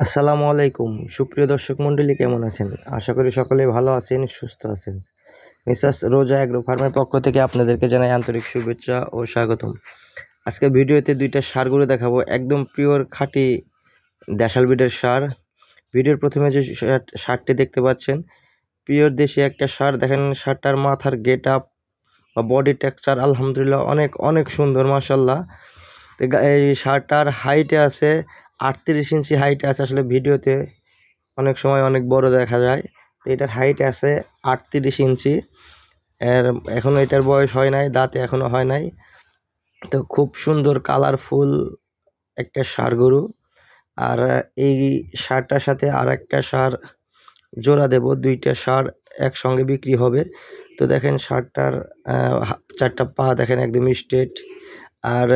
আসসালামু আলাইকুম সুপ্রিয় দর্শক মণ্ডলী, কেমন আছেন? আশা করি সকলেই ভালো আছেন, সুস্থ আছেন। মিসেস রোজা অ্যাগ্রো ফার্মের পক্ষ থেকে আপনাদেরকে জানাই আন্তরিক শুভেচ্ছা ও স্বাগতম। আজকে ভিডিওতে দুইটা সার গরু দেখাবো, একদম পিওর খাঁটি দেশাল ব্রিডের সার। ভিডিওর প্রথমে যে সারটি দেখতে পাচ্ছেন, পিওর দেশি একটা সার। দেখেন সারটার মাথার গেট আপ বা বডি টেক্সচার আলহামদুলিল্লাহ অনেক অনেক সুন্দর, মাশাল্লাহ। এই সারটার হাইটে আছে 38 ইঞ্চি হাইটে আছে। আসলে ভিডিওতে অনেক সময় অনেক বড় দেখা যায়, তো এটার হাইট আছে 38 ইঞ্চি। এখনো এটার বয়স হয় নাই, দাঁতে এখনো হয় নাই। তো খুব সুন্দর কালারফুল একটা ষাঁড় গরু। আর এই ষাঁড়টার সাথে আর একটা ষাঁড় জোড়া দেব, দুইটা ষাঁড় একসঙ্গে বিক্রি হবে। তো দেখেন ষাঁড়টার চারটা পা দেখেন একদম স্ট্রেট। আর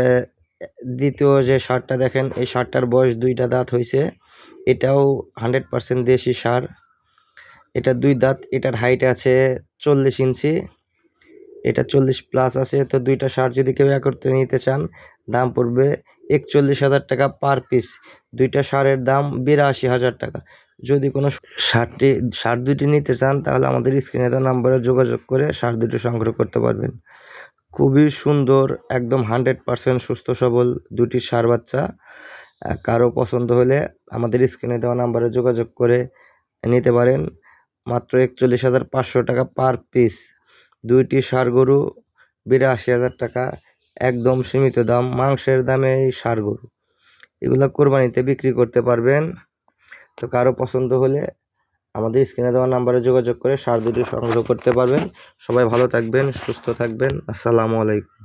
দ্বিতীয় যে ষাঁড়টা দেখেন, এই ষাঁড়টার বয়স দুইটা দাঁত হয়েছে। এটাও 100% দেশি ষাঁড়। এটা দুই দাঁত, এটার হাইট আছে 40 ইঞ্চি, এটা 40+ আছে। তো দুইটা ষাঁড় যদি কেউ একত্রে নিতে চান, দাম পড়বে 41,000 টাকা পার পিস। দুইটা ষাঁড়ের দাম 82,000 টাকা। যদি কোনো ষাঁড় দুটি নিতে চান, তাহলে আমাদের স্ক্রিনে দেওয়া নাম্বারে যোগাযোগ করে ষাঁড় দুটি সংগ্রহ করতে পারবেন। খুবই সুন্দর, একদম 100% সুস্থ সবল দুটি ষাঁড় বাচ্চা। কারো পছন্দ হলে আমাদের স্ক্রিনে দেওয়া নাম্বারে যোগাযোগ করে নিতে পারেন। মাত্র 41,500 টাকা পার পিস। দুইটি ষাঁড় গরু 82,000 টাকা, একদম সীমিত দাম। মাংসের দামে এই ষাঁড় গরু এগুলো কোরবানিতে বিক্রি করতে পারবেন। তো কারো পছন্দ হলে আমাদের স্ক্রিনে দেওয়া নাম্বারে যোগাযোগ করে ষাঁড় দুটি সংগ্রহ করতে পারবেন। সবাই ভালো থাকবেন, সুস্থ থাকবেন। আসসালামু আলাইকুম।